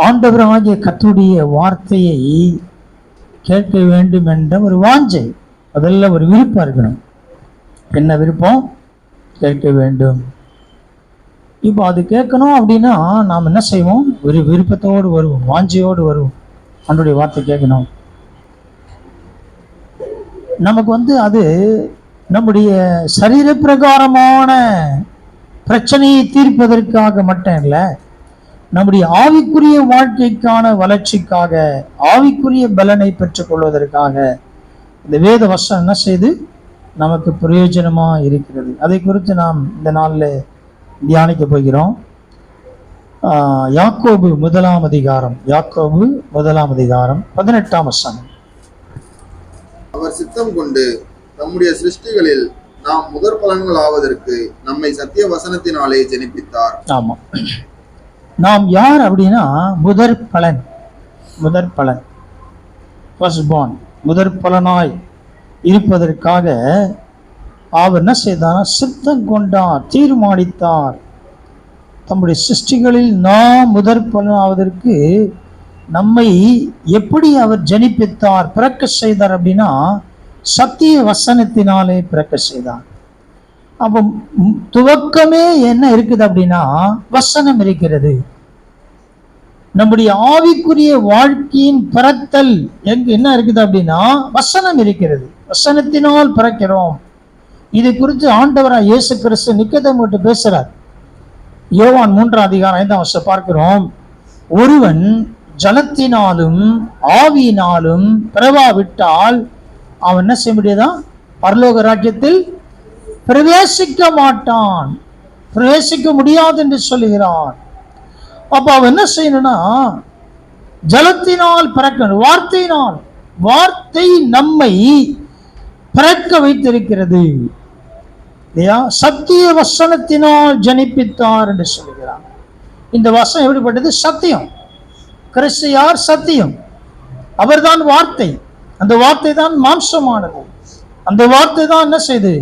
ஆண்டவராகிய கர்த்தருடைய வார்த்தையை கேட்க வேண்டும் என்ற ஒரு வாஞ்சை, அதெல்லாம் ஒரு விருப்பம் இருக்கணும். என்ன விருப்பம்? கேட்க வேண்டும். இப்போ அது கேட்கணும் அப்படின்னா நாம் என்ன செய்வோம்? ஒரு விருப்பத்தோடு வருவோம், வாஞ்சையோடு வருவோம். ஆண்டவருடைய வார்த்தை கேட்கணும். நமக்கு அது நம்முடைய சரீர பிரகாரமான பிரச்சனையை தீர்ப்பதற்காக மட்டும் இல்லை, நம்முடைய ஆவிக்குரிய வாழ்க்கைக்கான வளர்ச்சிக்காக, ஆவிக்குரிய பலனை பெற்றுக் கொள்வதற்காக இந்த வேத வசனம் என்ன செய்து நமக்கு பிரயோஜனமா இருக்கிறது. அதை குறித்து நாம் இந்த நாளில் தியானிக்க போகிறோம். யாக்கோபு 1 அதிகாரம், யாக்கோபு 1 அதிகாரம் 18 வசனம். அவர் சித்தம் கொண்டு நம்முடைய சிருஷ்டிகளில் நாம் முதற் பலன்கள் ஆவதற்கு நம்மை சத்திய வசனத்தினாலே ஜெனிப்பித்தார். ஆமா, நாம் யார் அப்படின்னா முதற் பலன், முதற் பலன், ஃபர்ஸ்ட் பார்ன், முதற் பலனாய் இருப்பதற்காக அவர் என்ன செய்தார்? சித்தம் கொண்டார், தீர்மானித்தார். தம்முடைய சிருஷ்டிகளில் நாம் முதற் பலனாவதற்கு நம்மை எப்படி அவர் ஜனிப்பித்தார், பிறக்க செய்தார் அப்படின்னா சத்திய வசனத்தினாலே பிறக்க செய்தார். அப்போ துவக்கமே என்ன இருக்குது அப்படின்னா வசனம் இருக்கிறது. நம்முடைய ஆவிக்குரிய வாழ்க்கையின் பிறத்தல் என்ன இருக்குது அப்படின்னா வசனம் இருக்கிறது. வசனத்தினால் பிறக்கிறோம். இதை குறித்து ஆண்டவராய் இயேசு கிறிஸ்து நிக்கோதேமுவிட்ட பேசுறார். யோவான் 3 அதிகாரம் 5 வசனம் பார்க்கிறோம். ஒருவன் ஜலத்தினாலும் ஆவியினாலும் பிறவாவிட்டால் அவன் என்ன செய்ய முடியாதான்? பரலோக ராஜ்யத்தில் பிரவேசிக்க மாட்டான், பிரவேசிக்க முடியாது என்று சொல்லுகிறான். அப்ப அவன் என்ன செய்யணும்னா ஜலத்தினால் பிறக்கணும், வார்த்தையினால். வார்த்தை நம்மை பிறக்க வைத்திருக்கிறது. சத்திய வசனத்தினால் ஜனிப்பித்தார் என்று சொல்லுகிறார். இந்த வசனம் எப்படிப்பட்டது? சத்தியம். கிறிஸ்து யார்? சத்தியம். அவர்தான் வார்த்தை. அந்த வார்த்தை தான் மாம்சமானது. அந்த வார்த்தை தான் என்ன செய்து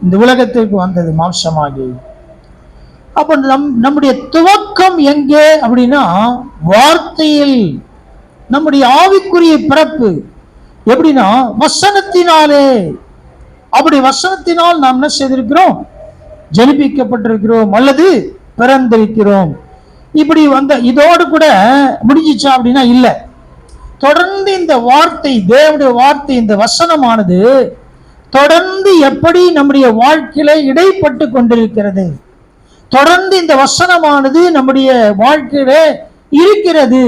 இந்த உலகத்திற்கு வந்தது மாம்சமாகி. அப்ப நம்முடைய துவக்கம் எங்கே அப்படின்னா வார்த்தையில். நம்முடைய ஆவிக்குரிய பிறப்பு எப்படின்னா வசனத்தினாலே. அப்படி வசனத்தினால் நாம் என்ன செய்திருக்கிறோம்? ஜனிப்பிக்கப்பட்டிருக்கிறோம் அல்லது பிறந்திருக்கிறோம். இப்படி இதோடு கூட முடிஞ்சிச்சா அப்படின்னா இல்லை. தொடர்ந்து இந்த வார்த்தை, தேவனுடைய வார்த்தை, இந்த வசனமானது தொடர்ந்து எப்படி நம்முடைய வாழ்க்கையில இடைப்பட்டு கொண்டிருக்கிறது. தொடர்ந்து இந்த வசனமானது நம்முடைய வாழ்க்கையில இருக்கிறது.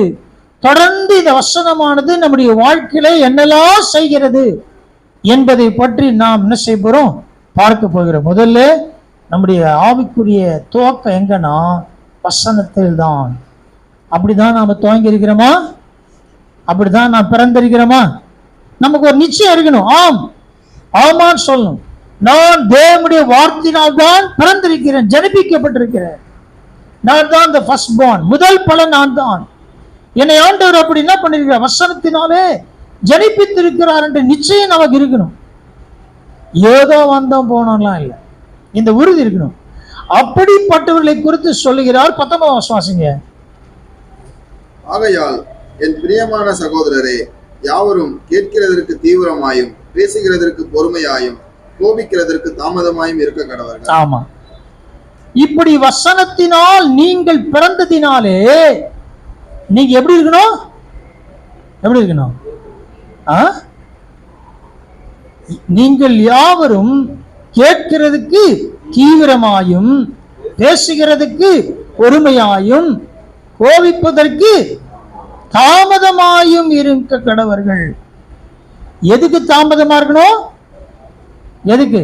தொடர்ந்து இந்த வசனமானது நம்முடைய வாழ்க்கையில என்னெல்லாம் செய்கிறது என்பதை பற்றி நாம் என்ன செய்ய போறோம்? பார்க்க போகிறோம். முதல்ல நம்முடைய ஆவிக்குரிய துவக்கம் எங்கன்னா வசனத்தில் தான். அப்படிதான் நாம துவங்கி இருக்கிறோமா? அப்படிதான் நான் பிறந்திருக்கிறோமா? நமக்கு ஒரு நிச்சயம் இருக்கணும். ஆம், ஆமான்னு சொல்லணும். நான் தேவனுடைய வார்த்தையினால் தான் பிறந்திருக்கிறேன், ஜனிப்பிக்கப்பட்டிருக்கிறேன். நான் தான் the first born, முதல் பலன் நான் தான். என்னை ஆண்டவர் அப்படி என்ன பண்ணிருக்கிறார்? வசனத்தினாலே ஜனிப்பித்திருக்கிறார் என்ற நிச்சயம் நமக்கு இருக்கணும். ஏதோ வந்தோம் போனோம்லாம் இல்லை, இந்த உறுதி இருக்கணும். அப்படிப்பட்டவர்களை குறித்து சொல்லுகிறார். 19 வசனம். ஆகையால் என் பிரியமான சகோதரரே, யாவரும் கேட்கிறதற்கு தீவிரமாயும் பேசுகிறதற்கு பொறுமையாயும் கோபிக்கிறதற்கு தாமதமாயும் இருக்க கடவர்கள். ஆமா, இப்படி வசனத்தினால் நீங்கள் பிறந்ததினாலே நீங்க எப்படி இருக்கணும்? எப்படி இருக்கணும்? நீங்கள் யாவரும் கேட்கிறதுக்கு தீவிரமாயும் பேசுகிறதுக்கு பொறுமையாயும் கோபிப்பதற்கு தாமதமாயும் இருக்க கடவர்கள். எதுக்கு தாமதமா இருக்கணும்? எதுக்கு?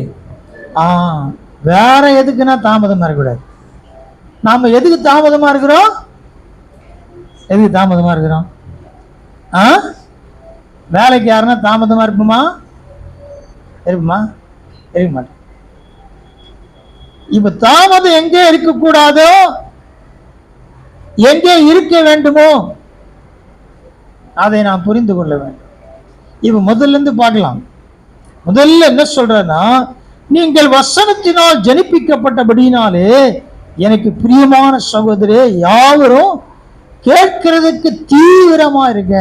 வேற எதுக்குன்னா தாமதமா இருக்கக்கூடாது. நாம எதுக்கு தாமதமா இருக்கிறோம்? எதுக்கு தாமதமா இருக்கிறோம்? வேலைக்கு யாருன்னா தாமதமா இருக்குமா? இருக்குமா? இருக்க மாட்டேன். இப்ப தாமதம் எங்கே இருக்கக்கூடாதோ, எங்கே இருக்க வேண்டுமோ அதை நாம் புரிந்து கொள்ள வேண்டும். இப்ப முதல்ல இருந்து பார்க்கலாம். முதல்ல என்ன சொல்றன்னா, நீங்கள் வசனத்தினால் ஜனிப்பிக்கப்பட்டபடினாலே எனக்கு பிரியமான சகோதரே, யாவரும் கேட்க கேட்கறதுக்கு தீவிரமா இருங்க.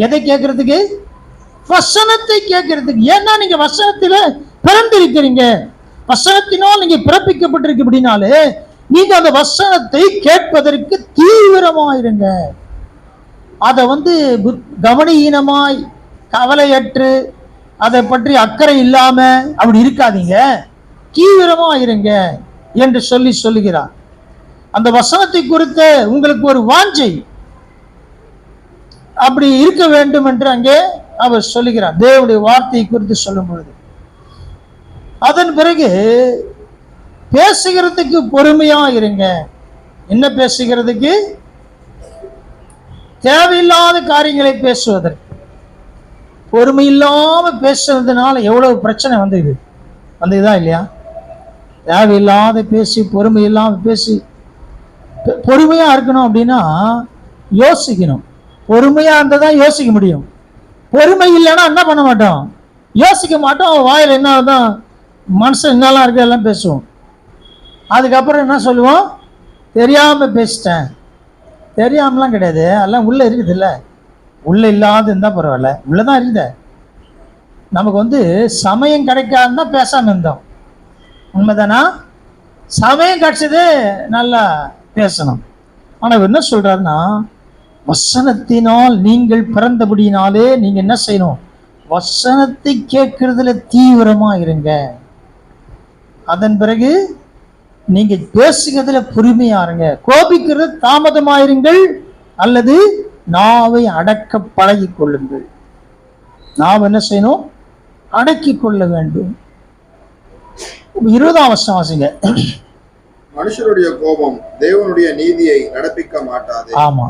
எதை கேட்கறதுக்கு? வசனத்தை கேட்கறதுக்கு. ஏன்னா நீங்க வசனத்தில பிறந்திருக்கிறீங்க, வசனத்தினால் நீங்க பிறப்பிக்கப்பட்டிருக்கு. அப்படின்னாலே நீங்க அந்த வசனத்தை கேட்பதற்கு தீவிரமா இருங்க. அதை கவனஈனமாய் கவலையற்று அதை பற்றி அக்கறை இல்லாம அப்படி இருக்காதீங்க, தீவிரமா இருங்க என்று சொல்லுகிறார். அந்த வசனத்தை குறித்த உங்களுக்கு ஒரு வாஞ்சை அப்படி இருக்க வேண்டும் என்று அங்கே அவர் சொல்லுகிறார், தேவனுடைய வார்த்தையை குறித்து சொல்லும் பொழுது. அதன் பிறகு பேசுகிறதுக்கு பொறுமையா இருங்க. என்ன பேசுகிறதுக்கு? தேவையில்லாத காரியங்களை பேசுவதற்கு. பொறுமை இல்லாம பேசுறதுனால எவ்வளவு பிரச்சனை வந்ததுதா இல்லையா? தேவையில்லாத பேசி, பொறுமை இல்லாம பேசி. பொறுமையா இருக்கணும் அப்படின்னா யோசிக்கணும். பொறுமையா இருந்தாதான் யோசிக்க முடியும். பொறுமை இல்லைன்னா என்ன பண்ண மாட்டோம்? யோசிக்க மாட்டோம். வாயில் என்னதான் மனசு என்னெல்லாம் இருக்கு எல்லாம் பேசுவோம். அதுக்கப்புறம் என்ன சொல்லுவோம்? தெரியாம பேசிட்டேன். தெரியாமலாம் கிடையாது, எல்லாம் உள்ள இருக்குது. இல்லை, உள்ள இல்லாத இருந்தா பரவாயில்ல, உள்ளதான் இருக்குது. நமக்கு சமயம் கிடைக்காதுன்னா பேசாம இருந்தோம். உண்மைதானா? சமயம் கிடைச்சது நல்லா பேசணும். ஆனால் என்ன சொல்றாருன்னா, வசனத்தினால் நீங்கள் பிறந்தபடினாலே நீங்க என்ன செய்யணும்? வசனத்தை கேட்கறதுல தீவிரமா இருங்க. அதன் பிறகு நீங்க பேசுகிறதுல பொறுமையா இருங்க. கோபிக்கிறது தாமதமாயிருங்கள், அல்லது நாவை அடக்க பழகி கொள்ளுங்கள். நாம் என்ன செய்யணும்? அடக்கி கொள்ள வேண்டும். 20ஆம் வசனம் வாசிங்க. மனுஷருடைய கோபம் தேவனுடைய நீதியை நடப்பிக்க மாட்டாது. ஆமா,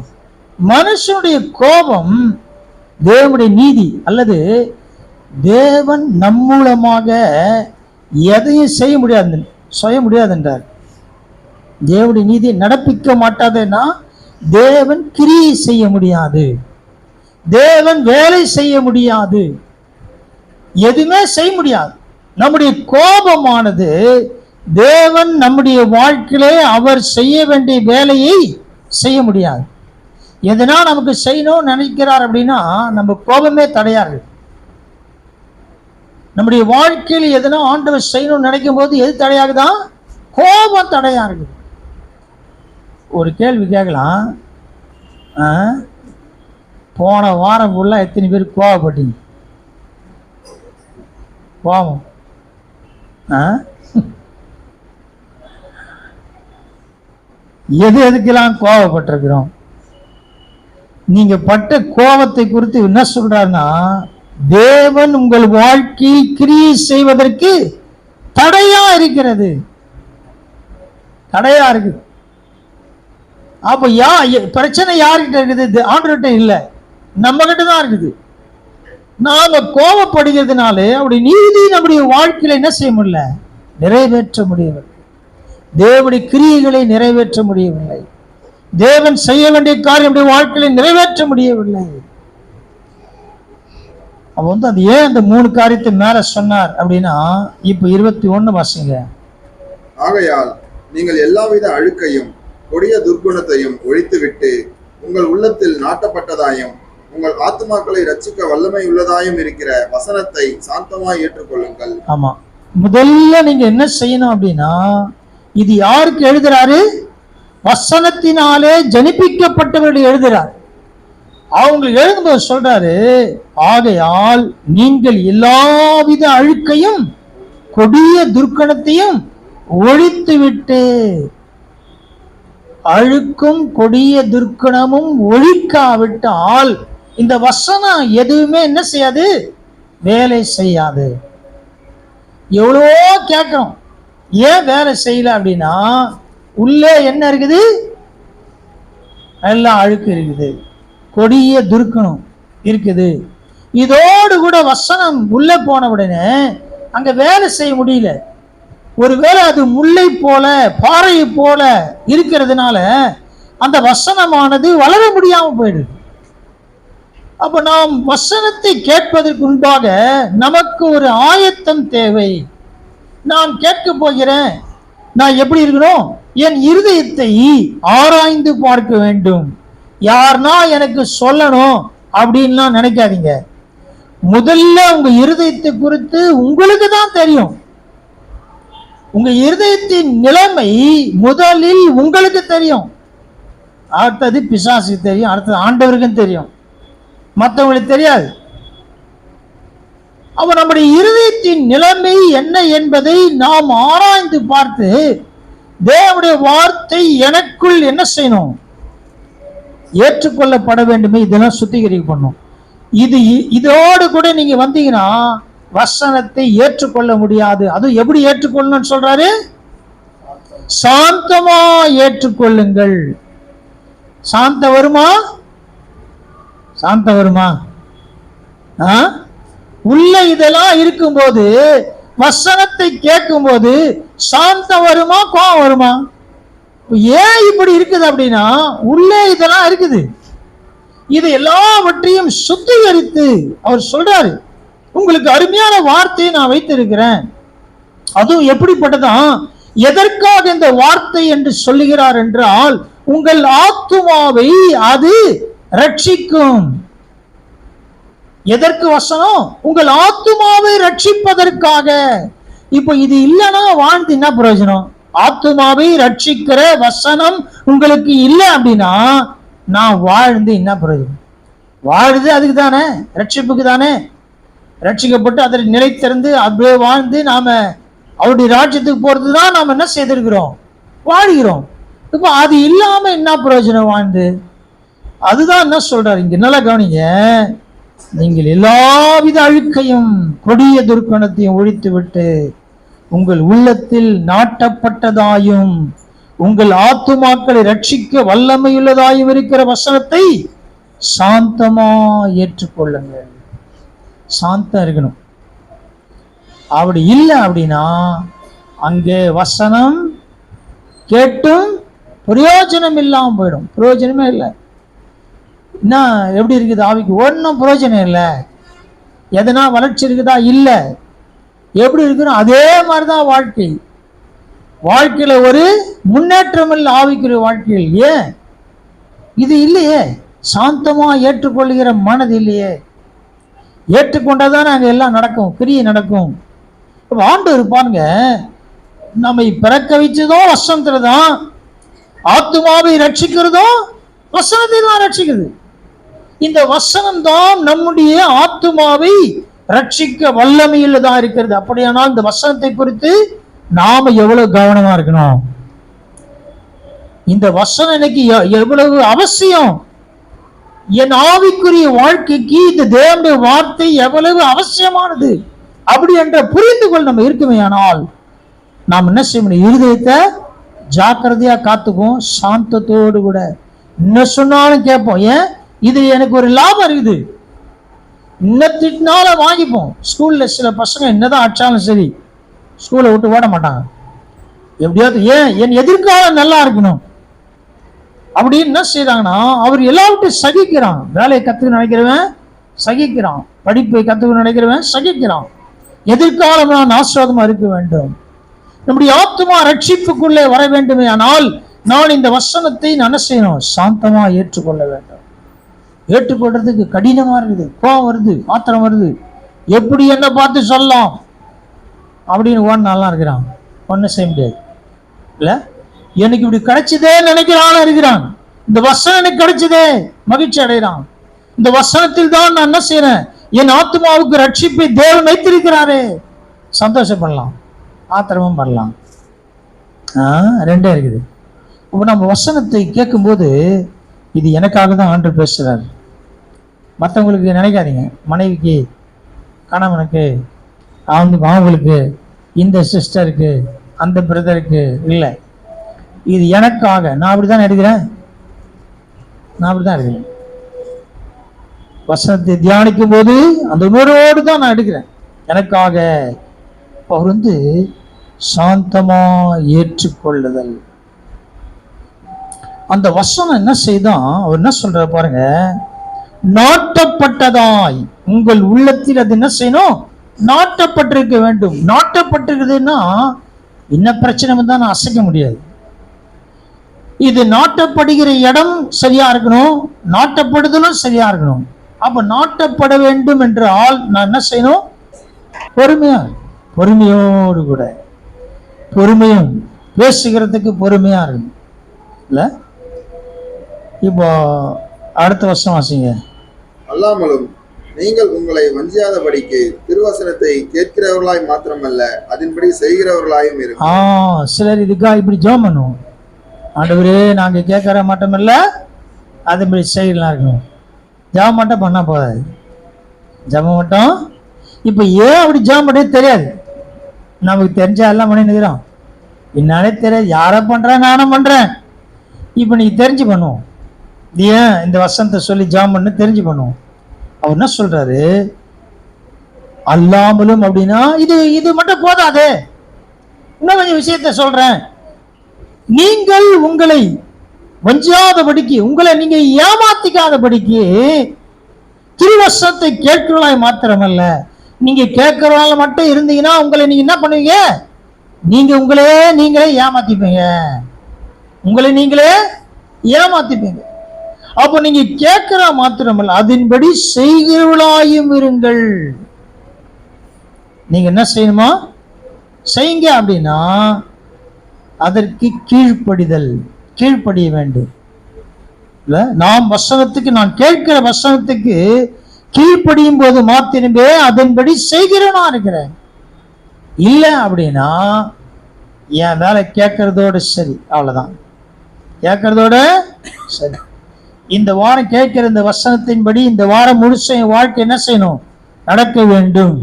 மனுஷனுடைய கோபம் தேவனுடைய நீதி, அல்லது தேவன் நம் மூலமாக எதையும் செய்ய முடியாது என்றார். தேவனுடைய நீதியை நடப்பிக்க மாட்டாதுன்னா தேவன் கிரியை செய்ய முடியாது, தேவன் வேலை செய்ய முடியாது, எதுவுமே செய்ய முடியாது. நம்முடைய கோபமானது தேவன் நம்முடைய வாழ்க்கையிலே அவர் செய்ய வேண்டிய வேலையை செய்ய முடியாது. எதனா நமக்கு செய்யணும்னு நினைக்கிறார் அப்படின்னா நம்ம கோபமே தடையாது. நம்முடைய வாழ்க்கையில் எதனா ஆண்டவர் செய்யணும்னு நினைக்கும் போது எது தடையாகுதான்? கோபம் தடையா இருக்குது. ஒரு கேள்வி கேட்கலாம், போன வாரம் ஃபுல்லா எத்தனை பேர் கோவப்பட்டீங்க? கோபம் எதுக்கெல்லாம் கோபப்பட்டிருக்கிறோம்? நீங்க பட்ட கோபத்தை குறித்து என்ன சொல்றாருன்னா, தேவன் உங்கள் வாழ்க்கையில் கிரியை செய்வதற்கு தடையா இருக்கிறது, தடையா இருக்கு. அப்ப பிரச்சனை யார்கிட்ட இருக்குது? ஆண்டவர்கிட்ட இல்லை, நம்ம கிட்ட தான் இருக்குது. நாம கோபப்படுகிறதுனாலே அப்படி நீதி நம்முடைய வாழ்க்கையில என்ன செய்ய முடியல? நிறைவேற்ற முடியவில்லை. தேவனுடைய கிரியைகளை நிறைவேற்ற முடியவில்லை. தேவன் செய்ய வேண்டிய காரியம் வாழ்க்கையில நிறைவேற்ற முடியவில்லை. அவ அது ஏன் அந்த 3 காரியத்தை மேல சொன்னார் அப்படின்னா, இப்ப 21 வாசிங்க. ஆகையால் நீங்கள் எல்லாவித அழுக்கையும் கொடிய துர்குணத்தையும் ஒழித்துவிட்டு உங்கள் உள்ளத்தில் நாட்டப்பட்டதாயும் உங்கள் ஆத்துமாக்களை ரட்சிக்க வல்லமை உள்ளதாயும் இருக்கிற வசனத்தை சாந்தமாய் ஏற்றுக்கொள்ளுங்கள். ஆமா, முதல்ல நீங்க என்ன செய்யணும் அப்படின்னா, இது யாருக்கு எழுதுறாரு? வசனத்தினாலே ஜனிப்பிக்கப்பட்டவர்கள் எழுதுறார். அவங்க எழுதும்போது சொல்றாரு, ஆகையால் நீங்கள் எல்லாவித அழுக்கையும் கொடிய துர்க்கணத்தையும் ஒழித்துவிட்டு. அழுக்கும் கொடிய துர்க்கணமும் ஒழிக்காவிட்டால் இந்த வசனம் எதுவுமே என்ன செய்யாது? வேலை செய்யாது. எவ்வளவோ கேட்கிறோம், ஏன் வேலை செய்யல அப்படின்னா, உள்ளே என்ன இருக்குது? எல்லாம் அழுக்கு இருக்குது, கொடிய துர்க்கணம் இருக்குது. இதோடு கூட வசனம் உள்ளே போன உடனே அங்க வேலை செய்ய முடியல. ஒருவேளை அது முல்லை போல பாறையை போல இருக்கிறதுனால அந்த வசனமானது வளர முடியாம போயிடுது. அப்ப நாம் வசனத்தை கேட்பதற்கு முன்பாக நமக்கு ஒரு ஆயத்தம் தேவை. நான் கேட்க போகிறேன், நான் எப்படி இருக்கணும்? என் இருதயத்தை ஆராய்ந்து பார்க்க வேண்டும். யாருன்னா எனக்கு சொல்லணும் அப்படின்லாம் நினைக்காதீங்க. முதல்ல உங்க இருதயத்தை குறித்து உங்களுக்கு தான் தெரியும். உங்க இருதயத்தின் நிலைமை முதலில் உங்களுக்கு தெரியும். அடுத்தது பிசாசுக்கு தெரியும், அடுத்தது ஆண்டவருக்கும் தெரியும், மற்றவங்களுக்கு தெரியாது. அப்ப நம்முடைய இருதயத்தின் நிலைமை என்ன என்பதை நாம் ஆராய்ந்து பார்த்து தேவனுடைய வார்த்தை எனக்குள் என்ன செய்யணும், ஏற்றுக்கொள்ளப்பட வேண்டுமே. இதெல்லாம் சுத்திகரிக்கணும். இதோடு கூட நீங்க வந்தீங்கன்னா வசனத்தை ஏற்றுக்கொள்ள முடியாது. அது எப்படி ஏற்றுக்கொள்ளணும்னு சொல்றாரு? சாந்தமா ஏற்றுக்கொள்ளுங்கள். சாந்தம் வருமா? சாந்தம் வருமா? உள்ள இதெல்லாம் இருக்கும்போது வசனத்தை கேட்கும் போது சாந்தம் வருமா, கோபம் வருமா? ஏன் இப்படி இருக்குது அப்படின்னா உள்ளே இதெல்லாம் இருக்குது. இது எல்லாவற்றையும் சுத்திகரித்து அவர் சொல்றாரு, உங்களுக்கு அருமையான வார்த்தையை நான் வைத்திருக்கிறேன். அதுவும் எப்படிப்பட்டதான், எதற்காக இந்த வார்த்தை என்று சொல்லுகிறார் என்றால் உங்கள் ஆத்துமாவை அது ரட்சிக்கும். எதற்கு வசனம்? உங்கள் ஆத்துமாவை ரட்சிப்பதற்காக. இப்போ இது இல்லைன்னா வாழ்ந்து என்ன பிரயோஜனம்? ஆத்துமாவை ரட்சிக்கிற வசனம் உங்களுக்கு இல்லை அப்படின்னா நான் வாழ்ந்து என்ன பிரயோஜனம்? வாழுது அதுக்கு தானே, ரட்சிப்புக்கு தானே. ரட்சிக்கப்பட்டு அதில் நிலைத்திருந்து அப்படியே வாழ்ந்து நாம அவருடைய ராஜ்யத்துக்கு போறது தான் நாம் என்ன செய்திருக்கிறோம், வாழ்கிறோம். இப்போ அது இல்லாம என்ன பிரயோஜனம் வாழ்ந்து? அதுதான் என்ன சொல்றாரு இங்க, நல்லா கவனிங்க. நீங்கள் எல்லாவித அழுக்கையும் கொடிய துர்க்கணத்தையும் ஒழித்து விட்டு உங்கள் உள்ளத்தில் நாட்டப்பட்டதாயும் உங்கள் ஆத்துமாக்களை ரட்சிக்க வல்லமையுள்ளதாயும் இருக்கிற வசனத்தை சாந்தமா ஏற்றுக்கொள்ளுங்கள். சாந்தம் இருக்கணும். அப்படி இல்லை அப்படின்னா அங்கே வசனம் கேட்டும் பிரயோஜனம் இல்லாம போயிடும். பிரயோஜனமே இல்லை. என்ன எப்படி இருக்குது ஆவிக்கு? ஒன்றும் பிரயோஜனம் இல்லை. எதனா வளர்ச்சி இருக்குதா? இல்லை. எப்படி இருக்குன்னு அதே மாதிரிதான் வாழ்க்கை. வாழ்க்கையில ஒரு முன்னேற்றம் இல்லை ஆவிக்குரிய வாழ்க்கையில். ஏன் இது இல்லையே? சாந்தமா ஏற்றுக்கொள்கிற மனது இல்லையே. ஏற்றுக்கொண்டதானே அங்கே எல்லாம் நடக்கும், கிரியை நடக்கும். ஆண்டவர் பாருங்க, நம்மை பிறக்க வச்சதும் வசனத்துல தான், ஆத்துமாவை ரட்சிக்கிறதும் வசனத்தில் தான் ரட்சிக்குது. இந்த வசனம் தான் நம்முடைய ஆத்துமாவை ரட்சிக்க வல்லமையுள்ளதா இருக்கிறது. அப்படியானால் இந்த வசனத்தை குறித்து நாம எவ்வளவு கவனமா இருக்கணும். இந்த வசனம் எனக்கு எவ்வளவு அவசியம், என் ஆவிக்குரிய வாழ்க்கைக்கு இந்த தேவனுடைய வார்த்தை எவ்வளவு அவசியமானது அப்படி என்ற புரிந்து கொள் நம்ம இருக்குமே. ஆனால் நாம் என்ன செய்ய முடியும்? இருதயத்தை ஜாக்கிரதையா காத்துக்கும், சாந்தத்தோடு கூட என்ன சொன்னாலும் கேட்போம். ஏன்? இது எனக்கு ஒரு லாபம் இருக்குது. இன்னத்தினால வாங்கிப்போம். ஸ்கூல்ல சில பசங்க என்னதான் அடிச்சாலும் சரி ஸ்கூலை விட்டு ஓட மாட்டாங்க. எப்படியாவது ஏன் என் எதிர்காலம் நல்லா இருக்கணும் அப்படின்னு என்ன செய்யறாங்கன்னா அவர் எல்லாவற்றையும் சகிக்கிறான். வேலையை கத்துக்க நினைக்கிறவன் சகிக்கிறான், படிப்பை கத்துக்க நினைக்கிறவன் சகிக்கிறான். எதிர்காலம் நான் ஆசீர்வாதமா இருக்க வேண்டும், நம்முடைய ஆத்துமா ரட்சிப்புக்குள்ளே வர வேண்டுமே. ஆனால் நான் இந்த வசனத்தை என்ன செய்யணும்? சாந்தமா ஏற்றுக்கொள்ள வேண்டும். ஏற்றுக்கொள்றதுக்கு கடினமா இருக்குது, கோபம் வருது, ஆத்திரம் வருது. எப்படி என்ன பார்த்து சொல்லலாம் அப்படின்னு ஓன் நல்லா இருக்கிறான், ஒன்றும் செய்ய முடியாது. இல்ல எனக்கு இப்படி கிடைச்சதே நினைக்கிறான் இருக்கிறான். இந்த வசனம் எனக்கு கிடைச்சதே மகிழ்ச்சி அடைகிறான். இந்த வசனத்தில் தான் நான் என்ன செய்யறேன்? என் ஆத்மாவுக்கு ரட்சிப்பை தேவன் வைத்திருக்கிறாரே, சந்தோஷப்படலாம், ஆத்திரமும் பண்ணலாம். ரெண்டே இருக்குது. இப்போ நம்ம வசனத்தை கேட்கும்போது இது எனக்காக தான் ஆண்டவர் பேசுறாரு. மற்றவங்களுக்கு நினைக்காதீங்க. மனைவிக்கு, கணவனுக்கு, அவங்களுக்கு, இந்த சிஸ்டருக்கு, அந்த பிரதருக்கு இல்லை. இது எனக்காக. நான் அப்படிதான் எடுக்கிறேன். வசனத்தை தியானிக்கும் போது அந்த உணர்வோடு தான் நான் எடுக்கிறேன். எனக்காக. அவர் சாந்தமா ஏற்றுக்கொள்ளுதல். அந்த வசனம் என்ன செய்தான்? அவர் என்ன சொல்ற பாருங்க, நாட்டப்பட்டதாய் உங்கள் உள்ளத்தில் அது என்ன செய்யணும்? நாட்டப்பட்டிருக்க வேண்டும். நாட்டப்பட்டிருக்குதுன்னா என்ன பிரச்சனை வந்தா நான் அசைக்க முடியாது. இது நாட்டப்படுகிற இடம் சரியா இருக்கணும், நாட்டப்படுதலும் சரியா இருக்கணும். அப்ப நாட்டப்பட வேண்டும் என்றால் நான் என்ன செய்யணும்? பொறுமையா, பொறுமையோடு கூட, பொறுமையும் பேசுகிறதுக்கு பொறுமையா இருக்கணும் இல்ல. இப்போ அடுத்த வருஷம் வாசிங்க. அல்லாமலும் நீங்கள் உங்களை வஞ்சியாதபடிக்கு திருவசனத்தை கேட்கிறவர்களாய் மாத்திரமல்ல, அதன்படி செய்கிறவர்களாயும் இருக்கும். சிலர் இதுக்காக இப்படி ஜெபம் பண்ணுவோம், ஆண்டவரே நாங்க கேட்கற மாட்டோமில்ல, அதன்படி செய்யலாம் இருக்கணும். ஜெபம் மட்டும் பண்ணா போதாது, ஜெபம் மட்டும். இப்ப ஏன் அப்படி ஜெபம் பண்ணே தெரியாது, நமக்கு தெரிஞ்சா எல்லாம் பண்ணி நிற்கிறோம், என்னாலே தெரியாது, யாரை பண்றேன் நானும் பண்றேன். இப்ப நீங்க தெரிஞ்சு பண்ணுவோம், ஏன் இந்த வசனத்தை சொல்லி ஜெபம் பண்ணு தெரிஞ்சு பண்ணுவோம். அவர் என்ன சொல்றாரு? அல்லாமலும் அப்படின்னா இது இது மட்டும் போதாது, இன்னும் கொஞ்சம் விஷயத்த சொல்றேன். நீங்கள் உங்களை வஞ்சாதபடிக்கு, உங்களை நீங்க ஏமாத்திக்காதபடிக்கு திருவசனத்தை கேட்கிறவளாய் மாத்திரமல்ல, நீங்க கேட்கிறவளால மட்டும் இருந்தீங்கன்னா உங்களை நீங்க என்ன பண்ணுவீங்க? உங்களே நீங்களே ஏமாத்திப்பீங்க, உங்களை நீங்களே ஏமாத்திப்பீங்க. அப்போ நீங்க கேட்கிற மாத்திரமல்ல, அதன்படி செய்கிறவளாயும் இருங்கள். நீங்க என்ன செய்யணுமா? செய்யுங்க. அப்படின்னா அதற்கு கீழ்ப்படிதல், கீழ்ப்படிய வேண்டும் இல்ல. நாம் வசனத்துக்கு, நான் கேட்கிற வசனத்துக்கு கீழ்ப்படியும் போது மாத்திரமே அதன்படி செய்கிறவனா இருக்கிறேன். இல்லை அப்படின்னா என் வேலை கேட்கறதோட சரி, அவ்வளவுதான், கேட்கறதோட சரி. இந்த வாரம் கேட்கிற இந்த வசனத்தின்படி இந்த வாரம் முழுச என் வாழ்க்கை என்ன செய்யணும்? நடக்க வேண்டும்.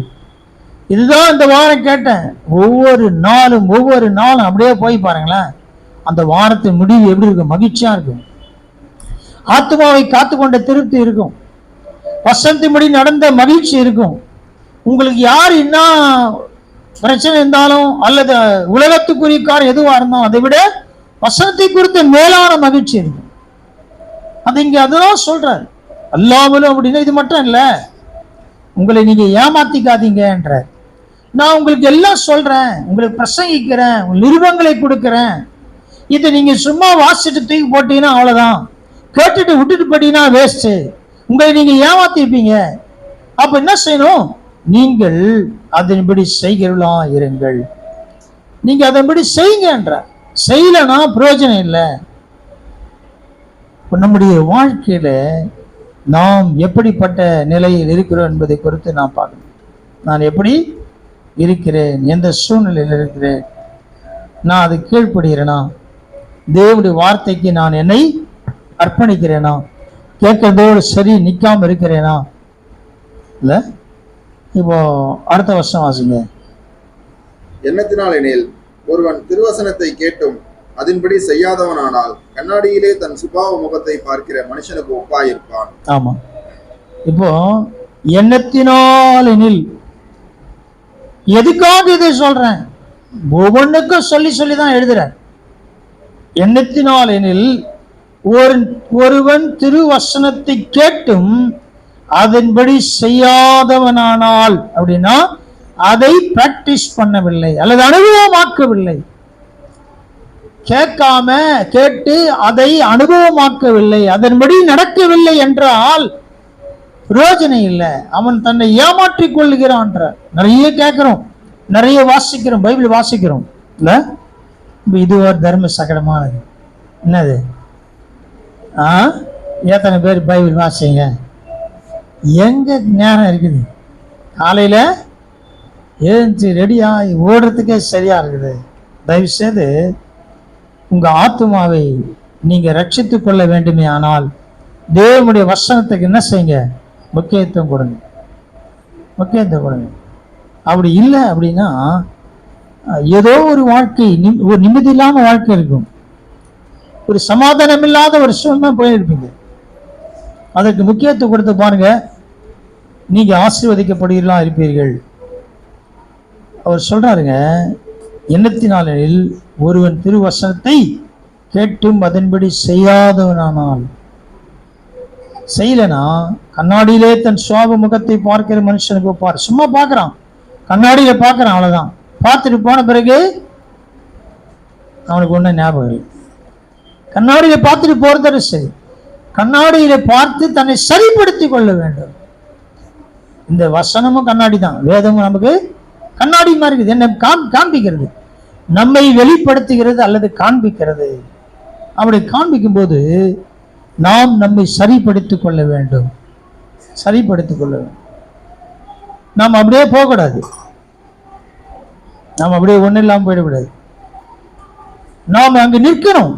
இதுதான் இந்த வாரம் கேட்டேன். ஒவ்வொரு நாளும் அப்படியே போய் பாருங்களேன், அந்த வாரத்தின் முடிவு எப்படி இருக்கும்? மகிழ்ச்சியா இருக்கும், ஆத்மாவை காத்துக்கொண்ட திருப்தி இருக்கும், வசனத்தின்படி நடந்த மகிழ்ச்சி இருக்கும். உங்களுக்கு யார் என்ன பிரச்சனை இருந்தாலும் அல்லது உலகத்துக்குரிய காரம் எதுவா இருந்தாலும் அதை விட வசனத்தை குறித்த மேலான மகிழ்ச்சி இருக்கும். அது இங்க அதுதான் சொல்றாரு. அல்லாமலும் அப்படின்னா இது மட்டும் இல்ல, உங்களை நீங்க ஏமாத்திக்காதீங்க என்ற. நான் உங்களுக்கு எல்லாம் சொல்றேன், உங்களுக்கு பிரசங்கிக்கிறேன், நிருபங்களை கொடுக்கிறேன். இதை நீங்க சும்மா வாசிட்டு தூக்கி போட்டீங்கன்னா அவ்வளவுதான், கேட்டுட்டு விட்டுட்டு போட்டீங்கன்னா வேஸ்ட், உங்களை நீங்க ஏமாத்திப்பீங்க. அப்ப என்ன செய்யணும்? நீங்கள் அதன்படி செய்கிறவர்களா இருங்கள். நீங்க அதன்படி செய்யுங்க என்ற. செய்யலன்னா பிரயோஜனம் இல்லை. நம்முடைய வாழ்க்கையில நாம் எப்படிப்பட்ட நிலையில் இருக்கிறோம் என்பதை குறித்து நாம் பார்க்கணும். நான் எப்படி இருக்கிறேன், எந்த சூழ்நிலையில் இருக்கிறேன், நான் அது கீழ்ப்படுகிறேனா, தேவனுடைய வார்த்தைக்கு நான் என்னை அர்ப்பணிக்கிறேனா, கேட்கறதோடு சரி நிற்காம இருக்கிறேனா இல்ல. இப்போ அடுத்த வருஷம் வாசிங்க. எண்ணத்தினால் எனில் ஒருவன் திருவசனத்தை கேட்டும் அதன்படி செய்யாதவனானால் கண்ணாடியிலே தன் சுபாவ முகத்தை பார்க்கிற மனுஷனுக்கு ஒப்பாயிருப்பான். ஆமா, இப்போ எண்ணத்தினால் எனில் எதுக்காக இதை சொல்றேன்? ஒவ்வொன்றுக்கும் சொல்லி தான் எழுதுறேன். எண்ணத்தினால் எனில் ஒருவன் திருவசனத்தை கேட்டும் அதன்படி செய்யாதவனானால் அப்படின்னா அதை பிராக்டிஸ் பண்ணவில்லை அல்லது அனுபவமாக்கவில்லை. கேட்காம கேட்டு அதை அனுபவமாக்கவில்லை, அதன்படி நடக்கவில்லை என்றால் பிரயோஜனம் இல்லை. அவன் தன்னை ஏமாற்றிக் கொள்கிறான். நிறைய கேட்கிறோம், நிறைய வாசிக்கிறோம், பைபிள் வாசிக்கிறோம் இல்ல. இது ஒரு தர்ம சகடமானது. என்னது? எத்தனை பேர் பைபிள் வாசிங்க? எங்க நேரம் இருக்குது? காலையில எழுந்து ரெடியாகி ஓடுறதுக்கே சரியா இருக்குது. தயவு செய்து உங்க ஆத்மாவை நீங்க ரட்சித்துக் கொள்ள வேண்டுமே ஆனால் தேவனுடைய வசனத்துக்கு என்ன செய்யுங்க? முக்கியத்துவம் கொடுங்க, முக்கியத்துவம் கொடுங்க. அப்படி இல்லை அப்படின்னா ஏதோ ஒரு வாழ்க்கை, ஒரு நிம்மதி இல்லாம வாழ்க்கை இருக்கும், ஒரு சமாதானம் இல்லாத ஒரு சூழ்நிலை போயிருப்பீங்க. அதற்கு முக்கியத்துவம் கொடுத்து பாருங்க, நீங்க ஆசீர்வதிக்கப்படுகிறா இருப்பீர்கள். அவர் சொல்றாருங்க, எண்ணத்தினாலில் ஒருவன் திருவசனத்தை கேட்டும் அதன்படி செய்யாதவனானால், செய்யலனா கண்ணாடியிலே தன் சுவாப முகத்தை பார்க்கிற மனுஷனுக்கு ஒப்பார். சும்மா பார்க்கறான், கண்ணாடியில பார்க்கறான், அவ்வளவுதான். பார்த்துட்டு போன பிறகு அவனுக்கு ஒன்றும் ஞாபகம் இல்லை. கண்ணாடியில பார்த்துட்டு போறதும் சரி, கண்ணாடியில பார்த்து தன்னை சரிப்படுத்திக் கொள்ள வேண்டும். இந்த வசனமும் கண்ணாடி தான், வேதமும் நமக்கு கண்ணாடி மாதிரி இருக்குது. என்ன காண்பிக்கிறது, நம்மை வெளிப்படுத்துகிறது அல்லது காண்பிக்கிறது. அப்படி காண்பிக்கும் போது நாம் நம்மை சரிப்படுத்திக் கொள்ள வேண்டும். சரிப்படுத்திக் கொள்ள வேண்டும். நாம் அப்படியே போகக்கூடாது, நாம் அப்படியே ஒன்றும் இல்லாமல் போயிடக்கூடாது. நாம் அங்கு நிற்கணும்.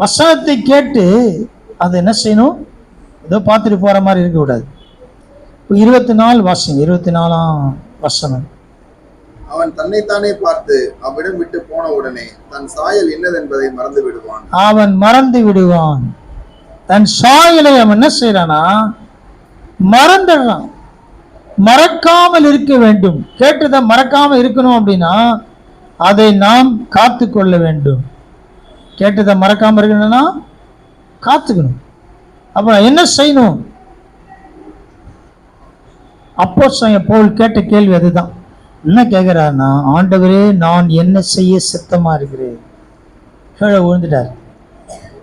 வசனத்தை கேட்டு அதை என்ன செய்யணும், ஏதோ பார்த்துட்டு போற மாதிரி இருக்கக்கூடாது. 24 வாசிங்க, 24ஆம் வசனம். அவன் தன்னைத்தானே பார்த்து அவ்விடம் விட்டு போன உடனே தன் சாயல் என்னதென்பதை மறந்து விடுவான். அவன் மறந்து விடுவான். தன் சாயலை அவன் என்ன செய்யறானா, மறந்துடுறான். மறக்காமல் இருக்க வேண்டும். கேட்டதை மறக்காம இருக்கணும் அப்படின்னா அதை நாம் காத்து கொள்ள வேண்டும். கேட்டதை மறக்காம இருக்கணும்னா காத்துக்கணும். அப்புறம் என்ன செய்யணும்? அப்போஸ்தலனாகிய பவுல் கேட்ட கேள்வி அதுதான். என்ன கேட்கிறாருன்னா, ஆண்டவரே நான் என்ன செய்ய சித்தமா இருக்கிறேன். கீழே விழுந்துட்டார்,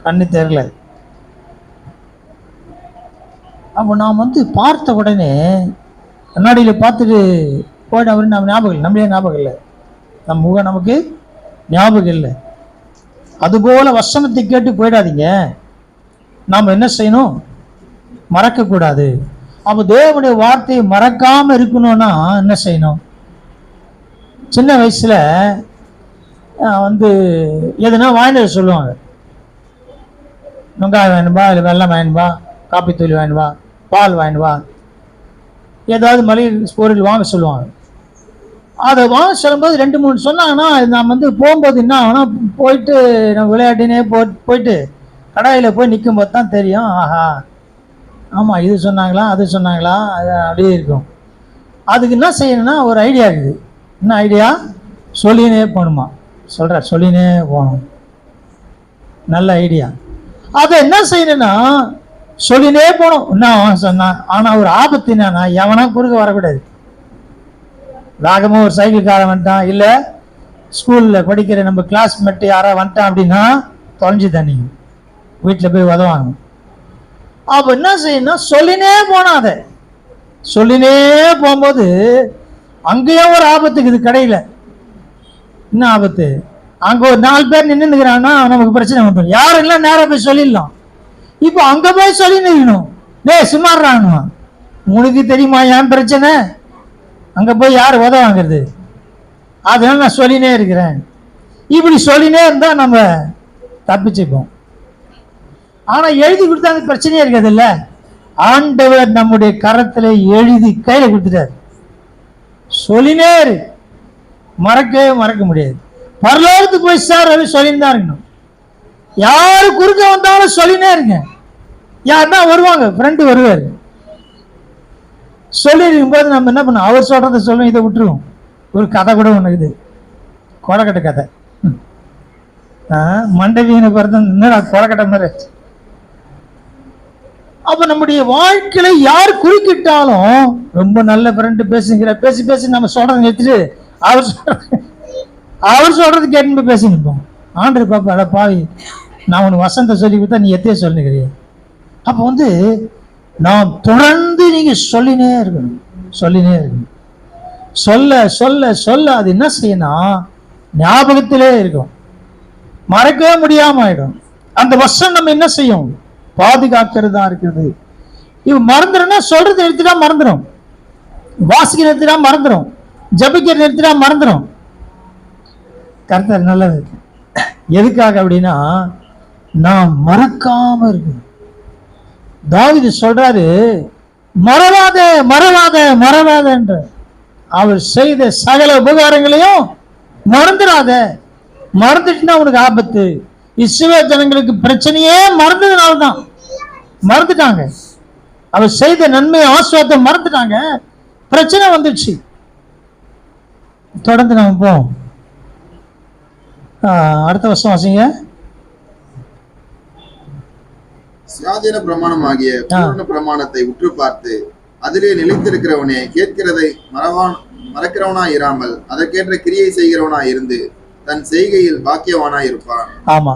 கண்ணு தெரியல. அப்போ நாம் பார்த்த உடனே கண்ணாடியில் பார்த்துட்டு போயிட்டு அவரு நம்ம ஞாபகம் இல்லை, நம்மளே ஞாபகம் இல்லை, நம்ம முகம் நமக்கு ஞாபகம் இல்லை. அதுபோல வசனத்தை கேட்டு போயிடாதீங்க. நாம் என்ன செய்யணும், மறக்கக்கூடாது. அப்போ தேவனுடைய வார்த்தையை மறக்காம இருக்கணும்னா என்ன செய்யணும்? சின்ன வயசுல எதுனா வாங்கிட்டு சொல்லுவாங்க, வெங்காயம் வேணும்பா, இல்லை வெள்ளம் வேணும்பா, காப்பி தூள் வேணும்பா, பால் வேணும்பா, ஏதாவது மளிகை பொருள் வாங்க சொல்லுவாங்க. அதை வாங்க சொல்லும்போது 2-3 சொன்னாங்கன்னா நாம் போகும்போது என்ன ஆகுனா, போயிட்டு நம்ம விளையாட்டினே போயிட்டு கடாயில் போய் நிற்கும் போது தான் தெரியும், ஆஹா ஆமாம் இது சொன்னாங்களா அது சொன்னாங்களா, அது அப்படியே இருக்கும். அதுக்கு என்ன செய்யணும்னா ஒரு ஐடியா இருக்குது. என்ன ஐடியா? சொல்லினே போகணுமா? சொல்கிறார், சொல்லினே போகணும். நல்ல ஐடியா. அதை என்ன செய்யணும்னா சொல்லினே போகணும். என்ன சொன்னான், ஆனால் ஒரு ஆபத்து என்னன்னா, எவனா குறுக்க வரக்கூடாது. வேகமாக ஒரு சைக்கிள்காரன் வந்துட்டான், இல்லை ஸ்கூலில் படிக்கிற நம்ம கிளாஸ்மேட் யாராவது வந்துட்டான் அப்படின்னா தொலைஞ்சி தண்ணி வீட்டில் போய் உதவாங்க. அப்போ என்ன செய்யணும், சொல்லினே போனோம். அதை சொல்லினே போகும்போது அங்கேயே ஒரு ஆபத்துக்கு இது கடையில். என்ன ஆபத்து? அங்கே ஒரு 4 பேர் நின்றுக்கிறான்னா நமக்கு பிரச்சனை வந்துடும். யாரெல்லாம் நேராக போய் சொல்லிடலாம். இப்போ அங்கே போய் சொல்லி நிற்கணும். சுமார்றாங்க, உனக்கு தெரியுமா ஏன் பிரச்சனை? அங்கே போய் யார் உதவ வாங்கிறது? அதனால நான் சொல்லினே இருக்கிறேன். இப்படி சொல்லினே இருந்தால் நம்ம தப்பிச்சுப்போம். ஆனால் எழுதி கொடுத்தா அந்த பிரச்சனையே இருக்காது இல்லை. ஆண்டவர் நம்முடைய கரத்தில் எழுதி கையில் கொடுத்துட்டார். சொல்லினே இரு, மறக்கவே மறக்க முடியாது. பரலோகத்துக்கு போய் சார் சொல்லின்னு தான் இருக்கணும். யாரு குறுக்க வந்தாலும் சொல்லினே இருங்க. யாருன்னா வருவாங்க, ஃப்ரெண்டு வருவார். சொல்லி இருக்கும்போது நம்ம என்ன பண்ணோம், அவர் சொல்றதை சொல்லுவோம், இதை விட்டுருவோம். ஒரு கதை கூட ஒன்று இருக்குது, கொடக்கட்டை கதை. மண்டபீனை பிறந்த கொடக்கட்டை மாதிரி. அப்ப நம்முடைய வாழ்க்கையில யார் குறுக்கிட்டாலும் ரொம்ப நல்ல ஃப்ரெண்டு பேசுங்கிற பேசி பேசி நம்ம சொல்றதை நிறுத்திட்டு அவர் சொல்றது கேட்டு பேசி நிற்போம். ஆண்டு பாப்பா, அட பாவி, நான் உனக்கு வசந்த சொல்லி கொடுத்தா நீ எத்தையே சொல்லுங்கிறிய. அப்போ நாம் தொடர்ந்து நீங்க சொல்லினே இருக்கணும், சொல்லினே இருக்கணும். சொல்ல சொல்ல சொல்ல அது என்ன செய்யணும், ஞாபகத்திலே இருக்கும், மறக்கவே முடியாம ஆயிடும். அந்த வசனம் நம்ம என்ன செய்யும், பாதுகாக்கிறதா இருக்கிறது. இவ மறந்துடும்னா சொல்றது நிறுத்திட்டா மறந்துடும், வாசிக்க நிறுத்திட்டா மறந்துடும், ஜபிக்க நிறுத்திட்டா மறந்துடும். கர்த்தர் நல்லது. எதுக்காக அப்படின்னா நாம் மறக்காம இருக்கணும். தாவீது சொல்றாரு, மறவாத மறவாத மறவாத என்ற அவர் செய்த சகல உபகாரங்களையும் மறந்துடாத. மறந்துட்டுனா உனக்கு ஆபத்து. இஸ்ரவேல் ஜனங்களுக்கு பிரச்சனையே மறந்ததுனால்தான், மறந்துட்டாங்க. அவர் செய்த நன்மை ஆசீர்வாதத்தை மறந்துட்டாங்க, பிரச்சனை வந்துடுச்சு. தொடர்ந்து நம்ம போவோம். அடுத்த வருஷம் வாசிங்க. சுயாதீன பிரமாணம் ஆகிய பூரண பிரமாணத்தை உற்று பார்த்து அதிலே நிலைத்திருக்கிறவனே கேட்கிறதை மறக்கிறவனா இராமல் அதற்கேற்ற கிரியை செய்கிறவனா இருந்து தன் செய்கையில் பாக்கியவானா இருப்பான். ஆமா,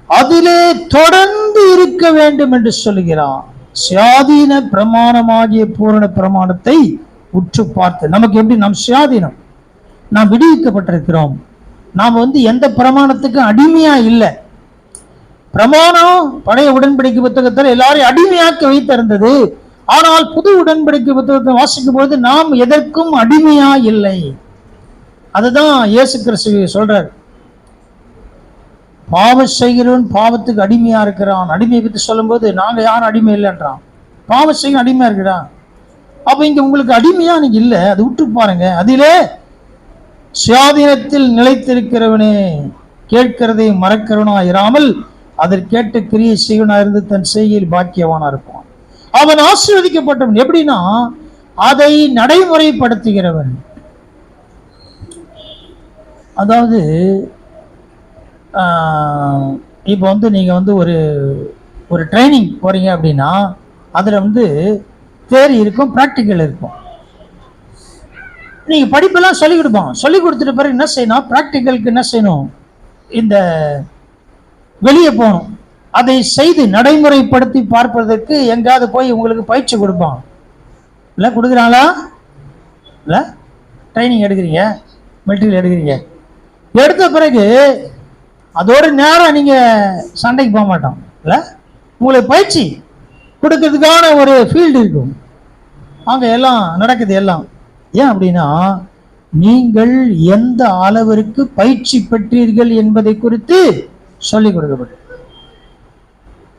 அதிலே தொடர்ந்து இருக்க வேண்டும் என்று சொல்லுகிறான். சுயாதீன பிரமாணமாகிய பூரண பிரமாணத்தை உற்று பார்த்து, நமக்கு எப்படி நம் சுயாதீனம், நாம் விடுவிக்கப்பட்டிருக்கிறோம். நாம் எந்த பிரமாணத்துக்கும் அடிமையா இல்லை. பிரமாணம் பழைய உடன்படிக்கை புத்தகத்தில் எல்லாரையும் அடிமையாக்க வைத்திருந்தது. ஆனால் புது உடன்படிக்கை புத்தகத்தை வாசிக்கும் பொழுது நாம் எதற்கும் அடிமையா இல்லை. அதுதான் இயேசு கிறிஸ்து சொல்றார். பாவம் செய்கிறவன் பாவத்துக்கு அடிமையா இருக்கிறான். அடிமையை பற்றி சொல்லும் போது நாங்க யாரும் அடிமை இல்லைன்றான். பாவம் செய்ய அடிமையா இருக்கிறான். அப்ப இங்க உங்களுக்கு அடிமையா நீங்க இல்லை, அது விட்டு பாருங்க. அதிலே சுயாதீனத்தில் நிலைத்திருக்கிறவனே கேட்கிறதை மறக்கிறவனா இராமல் அதற்கேட்ட கிரியை செய்வனா இருந்து தன் செய்கையில் பாக்கியவானா இருப்பான். அவன் ஆசீர்வதிக்கப்பட்டவன். எப்படின்னா அதை நடைமுறைப்படுத்துகிறவன். அதாவது இப்போ நீங்க ஒரு ட்ரைனிங் போறீங்க அப்படின்னா அதுல தியரி இருக்கும், ப்ராக்டிக்கல் இருக்கும். நீங்க படிப்பெல்லாம் சொல்லிக் கொடுப்பாங்க. சொல்லிக் கொடுத்துட்ட பிறகு என்ன செய்யணும், ப்ராக்டிக்கலுக்கு என்ன செய்யணும், இந்த வெளியே போகணும். அதை செய்து நடைமுறைப்படுத்தி பார்ப்பதற்கு எங்காவது போய் உங்களுக்கு பயிற்சி கொடுப்பான். இல்லை கொடுக்குறாங்களா? இல்லை ட்ரைனிங் எடுக்கிறீங்க, மெட்டீரியல் எடுக்கிறீங்க, எடுத்த பிறகு அதோட நேரம் நீங்கள் சண்டைக்கு போக மாட்டோம். இல்லை உங்களுக்கு பயிற்சி கொடுக்கறதுக்கான ஒரு ஃபீல்டு இருக்கும், அங்கே எல்லாம் நடக்குது எல்லாம். ஏன் அப்படின்னா நீங்கள் எந்த அளவிற்கு பயிற்சி பெற்றீர்கள் என்பதை குறித்து சொல்லிக் கொடுக்கப்படும்.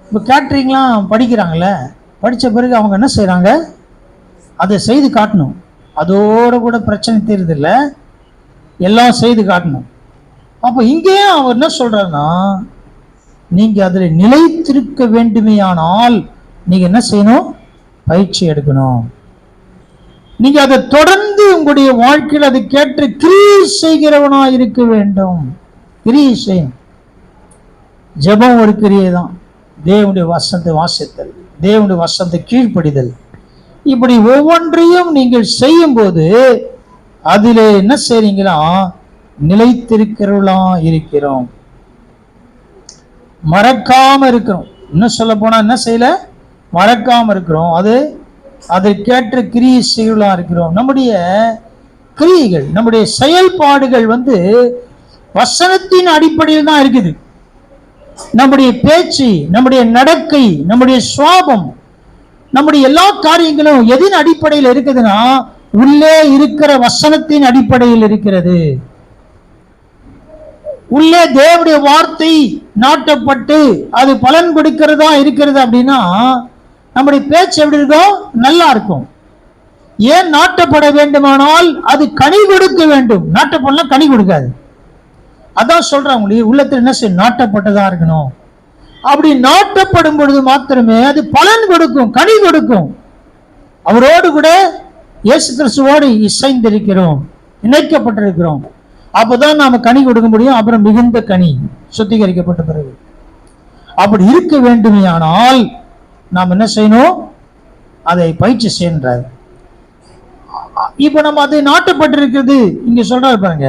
இப்போ கேட்ரிங்லாம் படிக்கிறாங்கல்ல, படித்த பிறகு அவங்க என்ன செய்கிறாங்க, அதை செய்து காட்டணும். அதோட கூட பிரச்சனை தீருதில்ல, எல்லாம் செய்து காட்டணும். அப்போ இங்கேயும் அவர் என்ன சொல்றாருன்னா, நீங்க அதில் நிலைத்திருக்க வேண்டுமையானால் நீங்க என்ன செய்யணும், பயிற்சி எடுக்கணும். நீங்க அதை தொடர்ந்து உங்களுடைய வாழ்க்கையில் அதை கேட்டு கிரியை செய்கிறவனா இருக்க வேண்டும். கிரியை செய்யும். ஜெபம் ஒரு கிரியை தான். தேவனுடைய வசனத்தை வாசித்தல், தேவனுடைய வசனத்தை கீழ்ப்படிதல், இப்படி ஒவ்வொன்றையும் நீங்கள் செய்யும் போது அதில் என்ன செய்றீங்களா, நிலைத்திருக்கிறவளா இருக்கிறோம். மறக்காம இருக்கிறோம். இன்னும் சொல்ல போனா என்ன செய்யல, மறக்காம இருக்கிறோம். அதற்கேற்ற கிரியை செய்யலா இருக்கிறோம். நம்முடைய கிரியைகள், நம்முடைய செயல்பாடுகள் வசனத்தின் அடிப்படையில் தான் இருக்குது. நம்முடைய பேச்சு, நம்முடைய நடக்கை, நம்முடைய சுவாபம், நம்முடைய எல்லா காரியங்களும் எதின் அடிப்படையில் இருக்குதுன்னா உள்ளே இருக்கிற வசனத்தின் அடிப்படையில் இருக்கிறது. உள்ளே தேவனுடைய வார்த்தை நாட்டப்பட்டு அது பலன் கொடுக்கிறதா இருக்கிறது அப்படின்னா நம்முடைய பேச்சு எப்படி இருக்கும், நல்லா இருக்கும். ஏன் நாட்டப்பட வேண்டுமானால் அது கனி கொடுக்க வேண்டும். நாட்டப்படலாம் கனி கொடுக்காது. அதான் சொல்றாங்க, உள்ளத்தில் என்ன செய்யும், நாட்டப்பட்டதா இருக்கணும். அப்படி நாட்டப்படும் பொழுது மாத்திரமே அது பலன் கொடுக்கும், கனி கொடுக்கும். அவரோடு கூட இயேசு கிறிஸ்துவோடு இசைந்திருக்கிறோம், இணைக்கப்பட்டிருக்கிறோம். அப்பதான் நாம கனி கொடுக்க முடியும். அப்புறம் மிகுந்த கனி சுத்திகரிக்கப்பட்ட பிறகு. அப்படி இருக்க வேண்டுமையானால் நாம் என்ன செய்யணும், அதை பயிற்சி செய்கின்றார். இப்ப நம்ம அது நாட்டப்பட்டிருக்கிறது இங்க சொல்றாரு பாருங்க,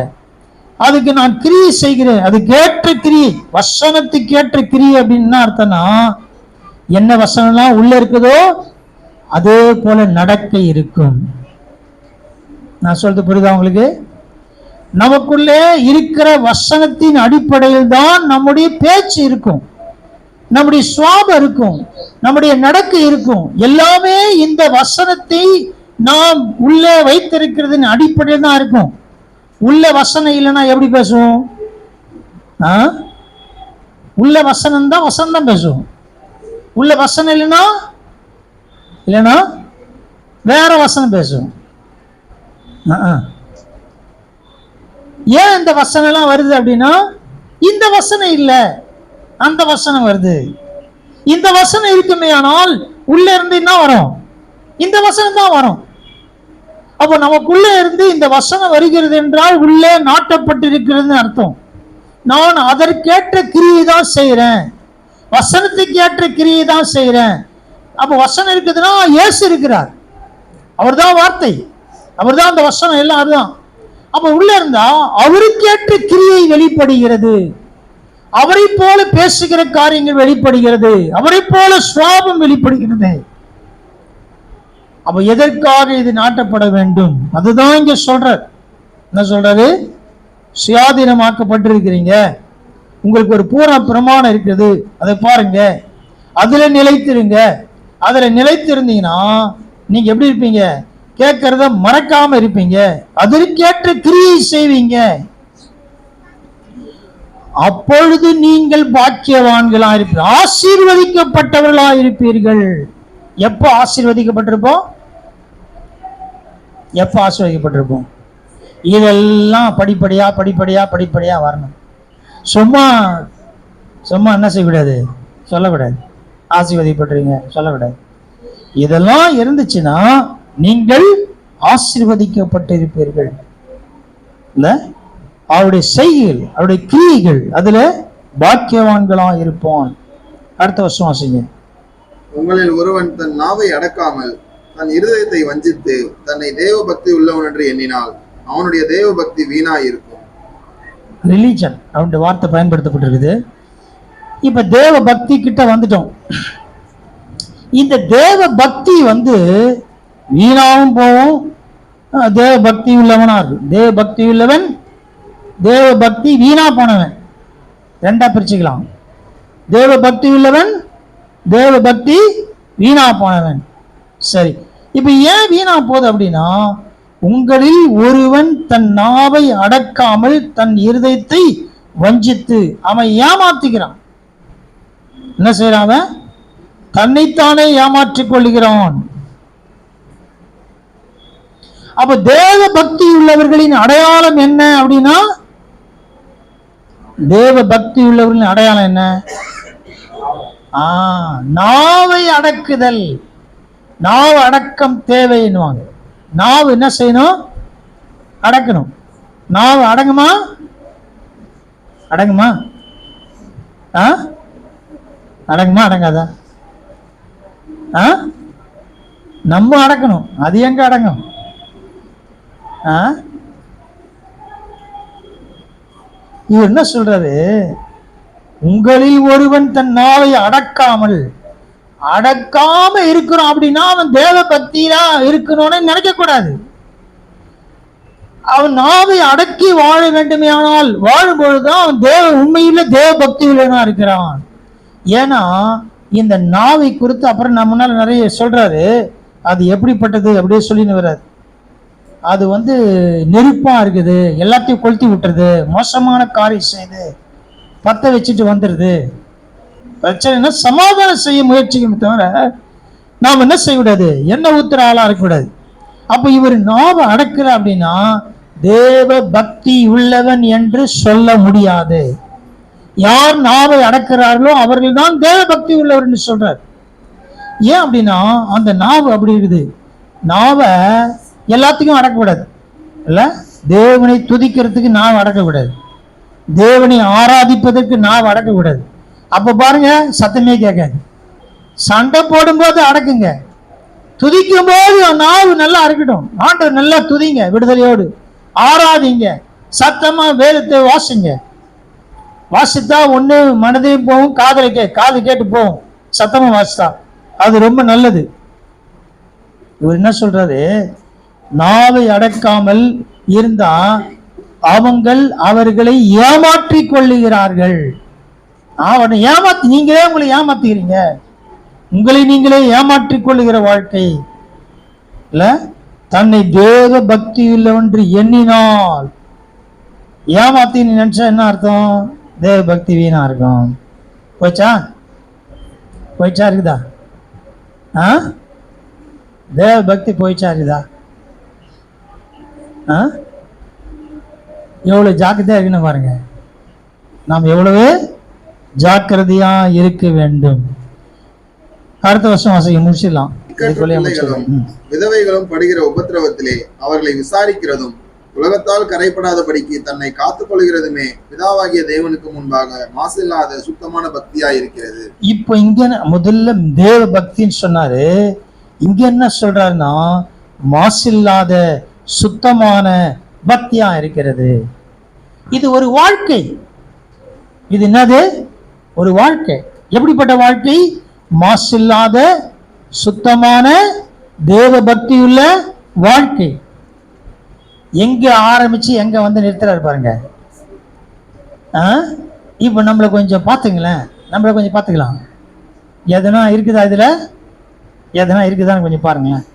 அதுக்கு நான் கிரியை செய்கிறேன். அதுக்கு ஏற்ற கிரியை, வசனத்துக்கு ஏற்ற கிரியை அப்படின்னு என்ன அர்த்தம்னா, என்ன வசனம்லாம் உள்ள இருக்குதோ அதே போல நடக்கை இருக்கும். நான் சொல்றது புரியுதா உங்களுக்கு? நமக்குள்ளே இருக்கிற வசனத்தின் அடிப்படையில் தான் நம்முடைய பேச்சு இருக்கும், நம்முடைய சுவாபம் இருக்கும், நம்முடைய நடக்கை இருக்கும். எல்லாமே இந்த வசனத்தை நாம் உள்ளே வைத்திருக்கிறதின் அடிப்படையில் தான் இருக்கும். உள்ள வசனம் இல்லைன்னா எப்படி பேசுவோம்? உள்ள வசனம் தான், வசனம் தான் பேசுவோம். உள்ள வசனம் இல்லைன்னா வேற வசனம் பேசுவோம். ஏன் இந்த வசனம் எல்லாம் வருது அப்படின்னா, இந்த வசனம் இல்லை, அந்த வசனம் வருது. இந்த வசனம் இருக்குமே ஆனால் உள்ள இருந்து என்ன வரும், இந்த வசனம் தான் வரும். அப்போ நமக்குள்ள இருந்து இந்த வசனம் வருகிறது என்றால் உள்ளே நாட்டப்பட்டிருக்கிறது அர்த்தம். நான் அதற்கேற்ற கிரியை தான் செய்யறேன், வசனத்துக்கு ஏற்ற கிரியை தான் செய்யறேன். அப்போ வசனம் இருக்குதுன்னா இயேசு இருக்கிறார், அவர் தான் வார்த்தை, அவர் தான் அந்த வசனம், எல்லாம் அதுதான். அப்ப உள்ள இருந்தா அவருக்கேற்ற கிரியை வெளிப்படுகிறது. அவரை போல பேசுகிற காரியங்கள் வெளிப்படுகிறது, அவரை போல சுவாபம் வெளிப்படுகிறது. அப்ப எதற்காக இது நாட்டப்பட வேண்டும்? அதுதான் இங்க சொல்றார். என்ன சொல்றாரு? சுயாதீனமாக்கப்பட்டிருக்கிறீங்க, உங்களுக்கு ஒரு பூரண பிரமாணம் இருக்குது, அதை பாருங்க, அதுல நிலைத்திருங்க. அதுல நிலைத்திருந்தீங்கன்னா நீங்க எப்படி இருப்பீங்க? கேட்கறத மறக்காம இருப்பீங்க, அதற்கேற்ற கிரியை செய்வீங்க. அப்பொழுது நீங்கள் பாக்கியவான்களா இருப்பீர்கள், ஆசீர்வதிக்கப்பட்டவர்களா இருப்பீர்கள். எப்ப ஆசீர்வதிக்கப்பட்டிருப்போம்? எப்ப ஆசீர்வதிக்கப்பட்டிருப்போம்? இதெல்லாம் படிப்படியா படிப்படியா படிப்படியா வரணும். சும்மா சும்மா என்ன செய்யக்கூடாது? சொல்லக்கூடாது ஆசீர்வதிக்கப்பட்டிருங்க, சொல்லக்கூடாது. இதெல்லாம் இருந்துச்சுன்னா நீங்கள் ஆசீர்வதிக்கப்பட்டிருப்பீர்கள். இல்ல, அவருடைய செய்கைகள், அவருடைய கிரியைகள், அதுல பாக்கியவான்களா இருப்போம். அடுத்த வருஷம் வாசிங்க. உங்களில் ஒருவன் தன் நாவை அடக்காமல் தன் இருதயத்தை வஞ்சித்து தன்னை தேவ பக்தி உள்ளவன் என்று எண்ணினால் அவனுடைய தேவ பக்தி வீணாய் இருக்கும். ரிலீஜன் அப்படின்ற வார்த்தை பயன்படுத்தப்பட்டிருக்குது. இப்ப தேவ பக்தி கிட்ட வந்துட்டோம். இந்த தேவ பக்தி வீணாவும் போகும், தேவ பக்தி உள்ளவனா இருக்கு. தேவ பக்தி உள்ளவன், தேவ பக்தி வீணா போனவன், ரெண்டா பிரிச்சுக்கலாம். தேவ பக்தி உள்ளவன், தேவ பக்தி வீணா போனவன். சரி, இப்ப ஏன் வீணா போகுது அப்படின்னா, உங்களில் ஒருவன் தன் நாவை அடக்காமல் தன் இருதயத்தை வஞ்சித்து, அவன் ஏமாத்துகிறான். என்ன செய்யறான்? அவன் தன்னைத்தானே ஏமாற்றிக் கொள்கிறான். அப்ப தேவ பக்தி உள்ளவர்களின் அடையாளம் என்ன அப்படின்னா, தேவ பக்தி உள்ளவர்களின் அடையாளம் என்ன? நாவை அடக்குதல். நாவு அடக்கம் தேவைன்னுவாங்க. நாவு என்ன செய்யணும்? அடக்கணும். நாவு அடங்குமா? அடங்குமா? அடங்குமா அடங்காதா? நம்ம அடக்கணும், அது எங்க அடங்கும்? இவர் என்ன சொல்றாரு? உங்களில் ஒருவன் தன் நாவை அடக்காமல், அடக்காம இருக்கிறோம் அப்படின்னா அவன் தேவ பக்தியா இருக்கணும்னு நினைக்க கூடாது. அவன் நாவை அடக்கி வாழ வேண்டுமே, ஆனால் வாழும் பொழுதுதான் அவன் உண்மையில தேவ பக்தி உள்ளவனா இருக்கிறான். ஏன்னா இந்த நாவை குறித்து அப்புறம் நம்ம முன்னால நிறைய சொல்றாரு. அது எப்படிப்பட்டது அப்படியே சொல்லின்னு வர்றாரு. அது நெருப்பா இருக்குது, எல்லாத்தையும் கொளுத்தி விட்டுருது, மோசமான காரியம் செய்து பத்த வச்சுட்டு வந்துடுது. பிரச்சனைனா சமாதானம் செய்ய முயற்சிக்கணும் தவிர நாம் என்ன செய்யக்கூடாது? எண்ணெய் ஊத்துற ஆளா இருக்கக்கூடாது. அப்ப இவர் நாவை அடக்கல அப்படின்னா தேவ பக்தி உள்ளவன் என்று சொல்ல முடியாது. யார் நாவை அடக்கிறார்களோ அவர்கள் தான் தேவ பக்தி உள்ளவர் என்று சொல்றார். ஏன் அப்படின்னா அந்த நாவு அப்படி இருக்குது. நாவை எல்லாத்துக்கும் அடக்கக்கூடாது. இல்ல, தேவனை துதிக்கிறதுக்கு நாவை அடக்கக்கூடாது, தேவனை ஆராதிப்பதற்கு நாவை அடக்கக்கூடாது. அப்ப பாருங்க, சத்தமே கேட்காது. சண்டை போடும்போது அடக்குங்க, துதிக்கும் போது நாவு நல்லா இருக்கட்டும். ஆண்டவர் நல்லா துதிங்க, விடுதலையோடு ஆராதிங்க, சத்தமா வேதத்தை வாசிங்க. வாசித்தா ஒண்ணு மனதையும் போகும், காது கேட்டு போகும். சத்தமா வாசித்தா அது ரொம்ப நல்லது. இவர் என்ன சொல்றாரு? நாவை அடக்காமல் இருந்தா அவர்களை ஏமாற்றிக் கொள்ளுகிறார்கள். அவனை நீங்களே உங்களை ஏமாத்துகிறீங்க. உங்களை நீங்களே ஏமாற்றிக் கொள்ளுகிற வாழ்க்கை இல்ல. தன்னை தேவ பக்தி உள்ளவென்று எண்ணினால், ஏமாத்தி நினைச்சா என்ன அர்த்தம்? தேவ பக்தி வீணா இருக்கும். போச்சா இருக்குதா? தேவ பக்தி போயிச்சா இருக்குதா? எவ்வளவு ஜாக்கிரதையா இருக்கணும் பாருங்க. நாம் எவ்வளவு ஜாக்கிரதையா இருக்க வேண்டும். அடுத்த வருஷம் வாசிக்க முடிச்சிடலாம். விதவைகளும் படுகிற உபத்திரவத்திலே அவர்களை விசாரிக்கிறதும் உலகத்தால் கரைப்படாதபடிக்கு தன்னை காத்துக் கொள்கிறதுமே பிதாவாகிய தேவனுக்கு முன்பாக மாசில்லாத சுத்தமான பக்தியா இருக்கிறது. இப்போ இங்க முதல்ல தேவ பக்தின்னு சொன்னாரு. இங்க என்ன சொல்றாருன்னா மாசில்லாத சுத்தமான பக்தியா இருக்கிறது. இது ஒரு வாழ்க்கை. இது என்னது? ஒரு வாழ்க்கை. எப்படிப்பட்ட வாழ்க்கை? மாசில்லாத சுத்தமான தேவ பக்தியுள்ள வாழ்க்கை. எங்க ஆரம்பிச்சு எங்க வந்து நிறுத்துறாரு பாருங்க. இப்ப நம்மளை கொஞ்சம் பார்த்துங்களேன், நம்மளை கொஞ்சம் பார்த்துக்கலாம். எதனா இருக்குதா இதுல? எதனா இருக்குதான்னு கொஞ்சம் பாருங்களேன்.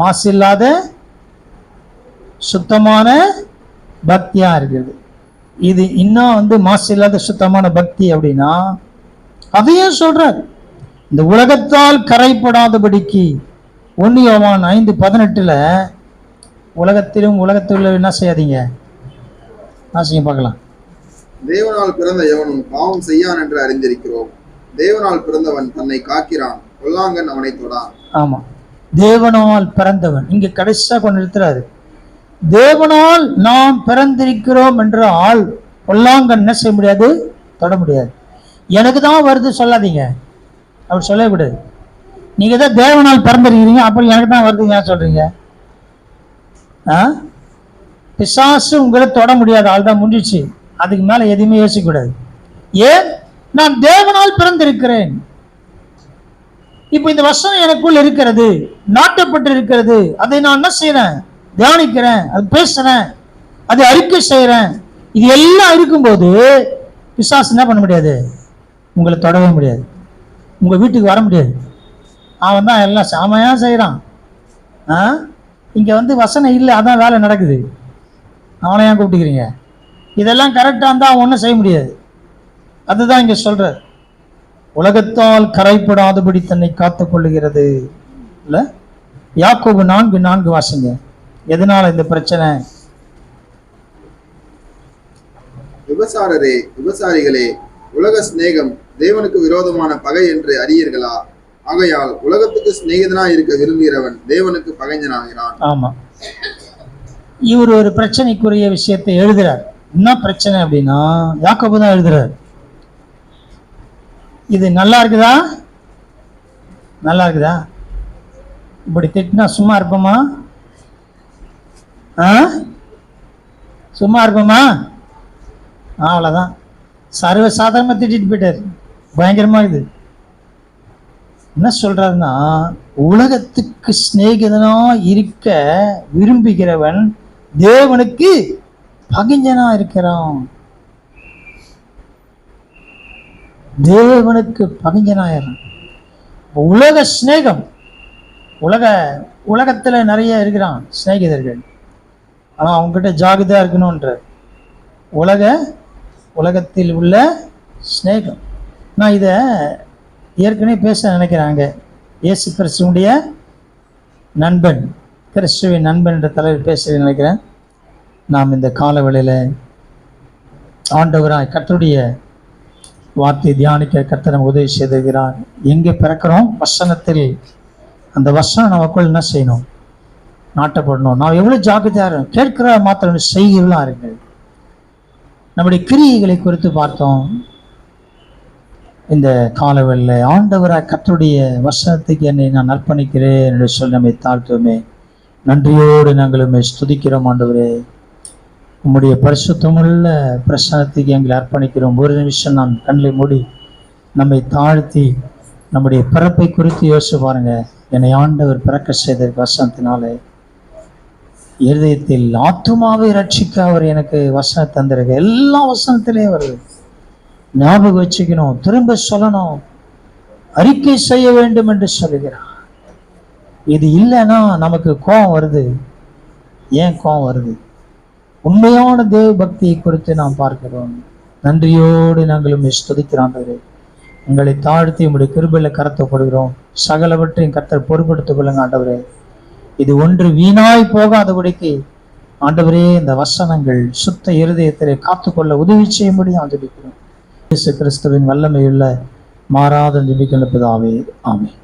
மாசு இல்லாத சுத்தமான பக்தியா இருக்குது. இது இன்னும் வந்து மாசு இல்லாத சுத்தமான பக்தி அப்படின்னா அதையும் சொல்றார். இந்த உலகத்தால் கரைப்படாதபடிக்கு 1 யோவான் 5:18 உலகத்திலும் உலகத்தில் என்ன செய்யாதீங்க, செய்ய பார்க்கலாம். தேவனால் பிறந்த எவனும் பாவம் செய்யான் என்று அறிந்திருக்கிறோம். தேவனால் பிறந்தவன் தன்னை காக்கிறான், பொல்லாங்கன் அவனை தொடான். ஆமா, தேவனால் பிறந்தவன். இங்க கடைசியா கொண்டு நிறுத்துறாரு. தேவனால் நாம் பிறந்திருக்கிறோம் என்றால் பொல்லாங்கன் என்ன செய்ய முடியாது? தொட முடியாது. எனக்கு தான் வருது சொல்லாதீங்க, அப்படி சொல்லக்கூடாது. நீங்க தான் தேவனால் பிறந்திருக்கிறீங்க, அப்புறம் எனக்கு தான் வருது ஏன் சொல்றீங்க? பிசாசு உங்களை தொட முடியாது, ஆள் தான் முடிச்சு. அதுக்கு மேல எதுவுமே யோசிக்கக்கூடாது. ஏன்? நான் தேவனால் பிறந்திருக்கிறேன். இப்ப இந்த வசனம் எனக்குள் இருக்கிறது, நாட்டப்பட்டு இருக்கிறது. அதை நான் என்ன செய்யறேன்? தியானிக்கிறேன், அது பேசுறேன், அதை அறிக்கை செய்யறேன். இது எல்லாம் இருக்கும்போது பிசாசு என்ன பண்ண முடியாது? உங்களை தொடவே முடியாது, உங்க வீட்டுக்கு வர முடியாது. அவன் தான் எல்லாம் சாமையா செய்யறான். இங்க வந்து வசனம் இல்லை, அதான் வேலை நடக்குது. அவனை ஏன் கூப்பிட்டுக்கிறீங்க? இதெல்லாம் கரெக்டா இருந்தா அவன் ஒன்றும் செய்ய முடியாது. அதுதான் இங்க சொல்ற. உலகத்தால் கரைப்படாதபடி தன்னை காத்துக் கொள்ளுகிறது இல்ல. யாக்கோபு 4:4 வாசிங்க. எதனால இந்த பிரச்சனை? விபசாரிகளே, உலக சிநேகம் தேவனுக்கு விரோதமான பகை என்று அறியீர்களா? ஆகையால் உலகத்துக்கு சிநேகிதனா இருக்க விரும்புகிறவன் தேவனுக்கு பகைஞனாகிறான். ஆமா, இவர் ஒரு பிரச்சனைக்குரிய விஷயத்தை எழுதுறார். என்ன பிரச்சனை அப்படின்னா யாக்கோபு தான் எழுதுறார். இது நல்லா இருக்குதா? நல்லா இருக்குதா? இப்படி திட்டினா சும்மா இருப்போமா? சும்மா இருப்போமா? அவ்வளோதான். சர்வசாதாரணமாக திட்டிட்டு போயிட்டார். பயங்கரமா இது. என்ன சொல்றாருன்னா, உலகத்துக்கு சிநேகிதனா இருக்க விரும்புகிறவன் தேவனுக்கு பகைஞனா இருக்கிறான். தேவனுக்கு பகைஞனாயிரம். உலக சிநேகம், உலகத்துல நிறைய இருக்கிறான் சிநேகிதர்கள். ஆனா அவங்ககிட்ட ஜாகிரதையா இருக்கணும்ன்ற உலகத்தில் உள்ள சிநேகம். நான் இதை ஏற்கனவே பேச நினைக்கிறாங்க. இயேசு கிறிஸ்துவனுடைய நண்பன், கிறிஸ்துவின் நண்பன் என்ற தலைவர் பேச நினைக்கிறேன். நாம் இந்த காலவெளியில ஆண்டவராய் கர்த்தருடைய வார்த்தை தியானிக்க கர்த்தர் நமக்கு உதவி செய்திருக்கிறார். எங்கே பிறக்கிறோம்? வசனத்தில். அந்த வசனம் நமக்குள் என்ன செய்யணும்? நாட்டப்படணும். நாம் எவ்வளவு ஜாக்கிரதையா இருக்கணும். கேட்கிற மாத்திரம் செய்கிறலாம் இருக்கு. நம்முடைய கிரியைகளை குறித்து பார்த்தோம். இந்த காலவெளியில் ஆண்டவராய் கர்த்தருடைய வசனத்துக்கு என்னை நான் அர்ப்பணிக்கிறேன் என்று சொல்லி நம்மை தாழ்த்துவோமே. நன்றியோடு நாங்களுமே ஸ்துதிக்கிறோம். ஆண்டவரே, உம்முடைய பரிசுத்தமுள்ள பிரசனத்துக்கு எங்களை அர்ப்பணிக்கிறோம். ஒரு நிமிஷம் நாம் கண்களை மூடி நம்மை தாழ்த்தி நம்முடைய பிறப்பை குறித்து யோசிச்சு பாருங்க. என்னை ஆண்டவர் பிறக்க செய்த வசனத்தினாலே இருதயத்தில் ஆத்துமாவை ரட்சிக்க அவர் எனக்கு வசனம் தந்திருக்க. எல்லா வசனத்திலேயே வருது. ஞாபகம் வச்சுக்கணும், திரும்ப சொல்லணும், அறிக்கை செய்ய வேண்டும் என்று சொல்லுகிறார். இது இல்லைன்னா நமக்கு கோபம் வருது. ஏன் கோபம் வருது? உண்மையான தேவ பக்தியை குறித்து நாம் பார்க்கிறோம். நன்றியோடு நாங்களும் ஸ்துதிக்கிறோம். உங்களை தாழ்த்தி உங்களுடைய கிருபையில கரத்தப்படுகிறோம். சகலவற்றையும் கர்த்தர் பொறுப்படுத்திக் கொள்ளுங்க ஆண்டவரே. இது ஒன்று வீணாய் போகாதபடிக்கு ஆண்டவரே இந்த வசனங்கள் சுத்த இருதயத்திலே காத்துக்கொள்ள உதவி செய்யும்படி ஆண்டவரே இயேசு கிறிஸ்துவின் வல்லமையுள்ள மாறாத ஜெபிக்கின்ற பிதாவே, ஆமென்.